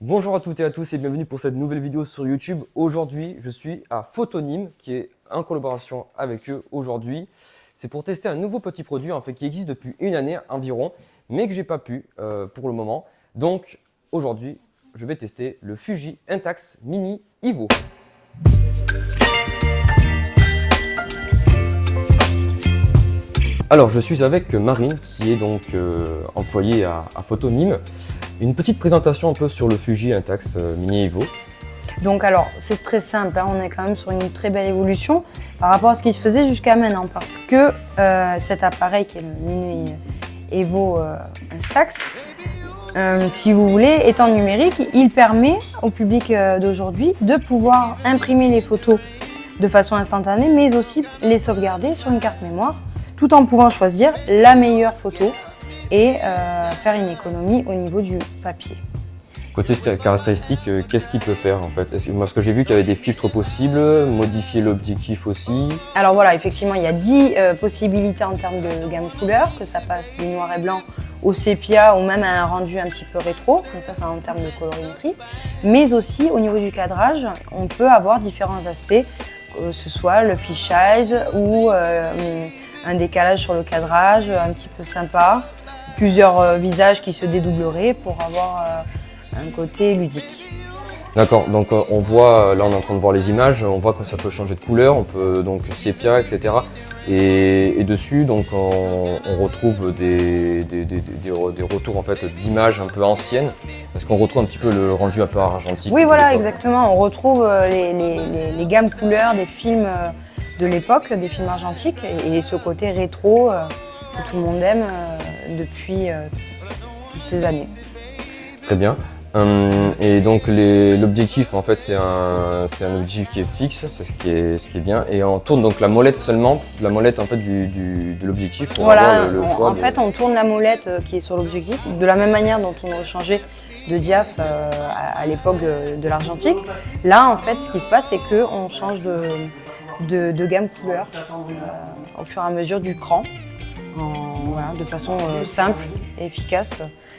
Bonjour à toutes et à tous et bienvenue pour cette nouvelle vidéo sur YouTube. Aujourd'hui, je suis à Photonyme qui est en collaboration avec eux aujourd'hui. C'est pour tester un nouveau petit produit en fait qui existe depuis une année environ, mais que j'ai pas pu pour le moment. Donc aujourd'hui, je vais tester le Fuji Instax Mini Evo. Alors, je suis avec Marine, qui est donc employée à Photonyme. Une petite présentation un peu sur le Fuji Instax Mini Evo. Donc alors, c'est très simple, hein, on est quand même sur une très belle évolution par rapport à ce qui se faisait jusqu'à maintenant, parce que cet appareil qui est le Mini Evo Instax, si vous voulez, étant numérique, il permet au public d'aujourd'hui de pouvoir imprimer les photos de façon instantanée, mais aussi les sauvegarder sur une carte mémoire, tout en pouvant choisir la meilleure photo et faire une économie au niveau du papier. Côté caractéristique, qu'est-ce qu'il peut faire en fait? Moi, ce que j'ai vu qu'il y avait des filtres possibles, modifier l'objectif aussi. Alors voilà, effectivement, il y a 10 possibilités en termes de gamme couleur, que ça passe du noir et blanc au sépia ou même à un rendu un petit peu rétro, donc ça c'est en termes de colorimétrie. Mais aussi au niveau du cadrage, on peut avoir différents aspects, que ce soit le fisheye ou un décalage sur le cadrage un petit peu sympa, plusieurs visages qui se dédoubleraient pour avoir un côté ludique. D'accord, donc on voit, là on est en train de voir les images, on voit que ça peut changer de couleur, on peut donc sépia, etc. Et dessus, donc on retrouve des retours en fait d'images un peu anciennes, parce qu'on retrouve un petit peu le rendu un peu argentique. Oui, voilà, exactement. On retrouve les gammes couleurs des films de l'époque, des films argentiques, et ce côté rétro que tout le monde aime depuis toutes ces années. Très bien. Et donc l'objectif en fait c'est un objectif qui est fixe, c'est ce qui est bien, et on tourne donc la molette seulement, la molette en fait de l'objectif pour voilà, avoir le choix. En fait on tourne la molette qui est sur l'objectif, de la même manière dont on a changé de diaph à l'époque de l'argentique. Là en fait ce qui se passe c'est qu'on change de gamme couleur au fur et à mesure du cran, voilà, de façon simple et efficace.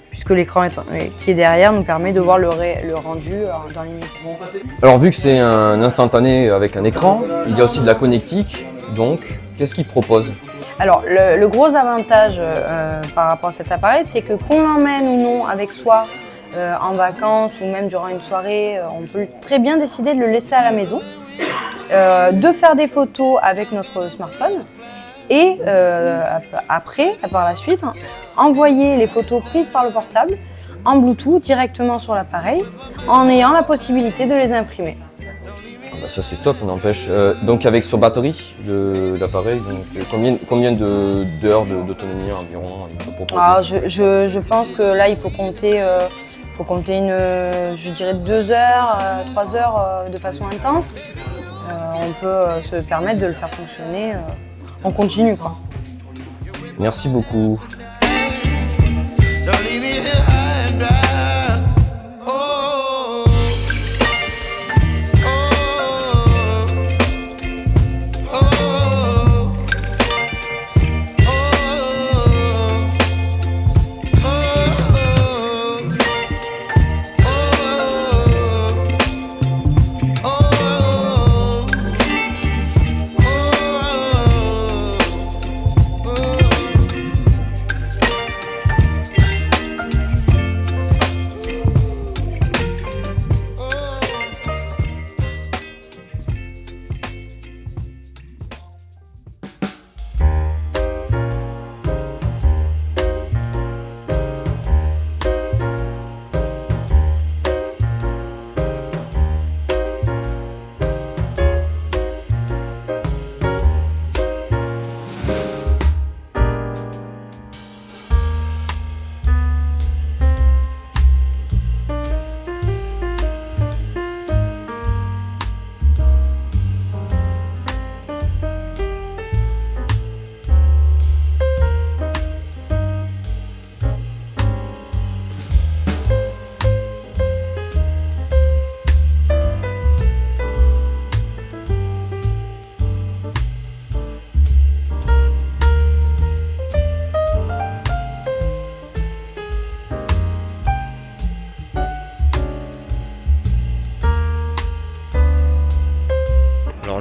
Puisque l'écran qui est derrière nous permet de voir le rendu dans l'immédiat. Alors vu que c'est un instantané avec un écran, il y a aussi de la connectique, donc qu'est-ce qu'il propose? Alors le gros avantage par rapport à cet appareil, c'est que qu'on l'emmène ou non avec soi en vacances ou même durant une soirée, on peut très bien décider de le laisser à la maison, de faire des photos avec notre smartphone et après, par la suite, envoyer les photos prises par le portable en Bluetooth directement sur l'appareil en ayant la possibilité de les imprimer. Bah ça c'est top, n'empêche. Donc avec sur batterie de l'appareil, combien d'heures d'autonomie environ il peut proposer? Alors, je pense que là il faut compter je dirais 2 heures, 3 heures de façon intense. On peut se permettre de le faire fonctionner en continu, quoi. Merci beaucoup.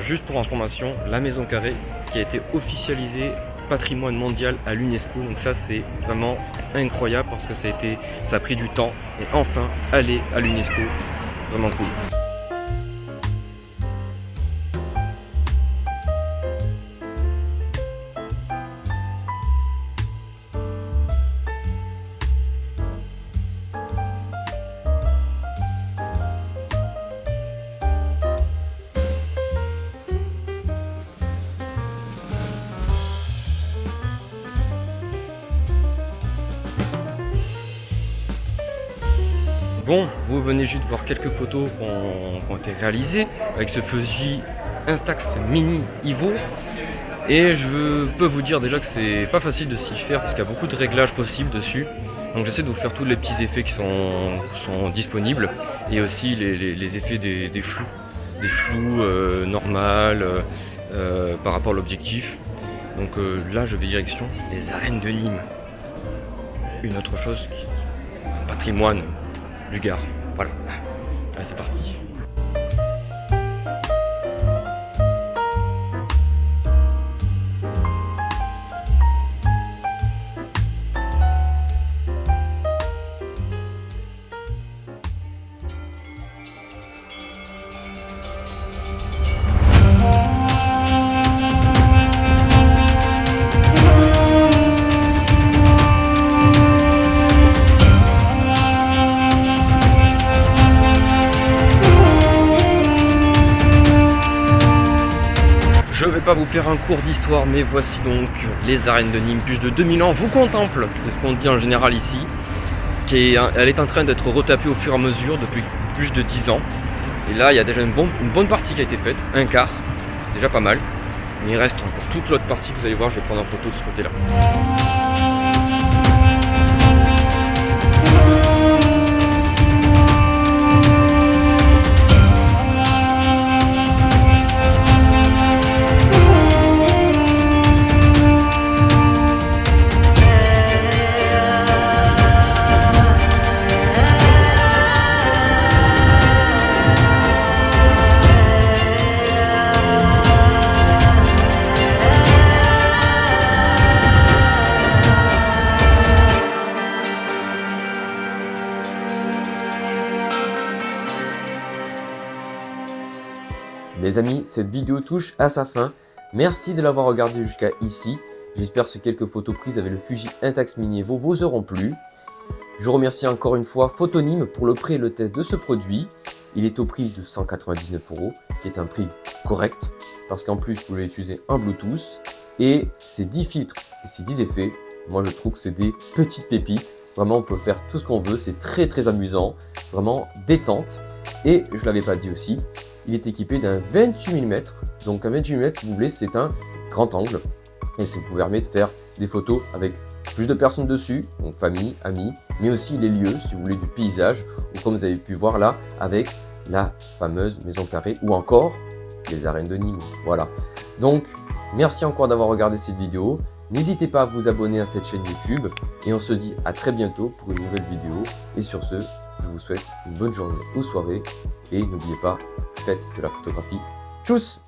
juste pour information, la Maison Carrée qui a été officialisée patrimoine mondial à l'UNESCO. Donc ça c'est vraiment incroyable parce que ça a pris du temps et enfin aller à l'UNESCO, vraiment cool. Bon, vous venez juste voir quelques photos qui ont été réalisées avec ce Fuji Instax Mini Evo. Et je peux vous dire déjà que c'est pas facile de s'y faire parce qu'il y a beaucoup de réglages possibles dessus. Donc j'essaie de vous faire tous les petits effets qui sont disponibles et aussi les effets des flous normales par rapport à l'objectif. Donc là je vais direction les arènes de Nîmes. Une autre chose, un patrimoine du Gard. Voilà. Allez, c'est parti. Je vais pas vous faire un cours d'histoire, mais voici donc les arènes de Nîmes. Plus de 2000 ans vous contemplent, c'est ce qu'on dit en général ici. Elle est en train d'être retapée au fur et à mesure depuis plus de 10 ans. Et là, il y a déjà une bonne partie qui a été faite, un quart, c'est déjà pas mal. Mais il reste encore toute l'autre partie que vous allez voir, je vais prendre en photo de ce côté-là. Les amis, cette vidéo touche à sa fin. Merci de l'avoir regardé jusqu'à ici. J'espère que ces quelques photos prises avec le Fuji Instax Mini Evo vous auront plu. Je remercie encore une fois Photonime pour le prêt et le test de ce produit. Il est au prix de 199 €, qui est un prix correct, parce qu'en plus vous pouvez l'utiliser en Bluetooth. Et ces 10 filtres et ces 10 effets, moi je trouve que c'est des petites pépites. Vraiment on peut faire tout ce qu'on veut, c'est très amusant, vraiment détente. Et je ne l'avais pas dit aussi, il est équipé d'un 28 mm, donc un 28 mm si vous voulez c'est un grand angle et ça vous permet de faire des photos avec plus de personnes dessus, donc famille, amis, mais aussi les lieux si vous voulez du paysage ou comme vous avez pu voir là avec la fameuse Maison Carrée ou encore les arènes de Nîmes. Voilà, donc merci encore d'avoir regardé cette vidéo, n'hésitez pas à vous abonner à cette chaîne YouTube et on se dit à très bientôt pour une nouvelle vidéo et sur ce, je vous souhaite une bonne journée ou soirée et n'oubliez pas, faites de la photographie. Tchuss!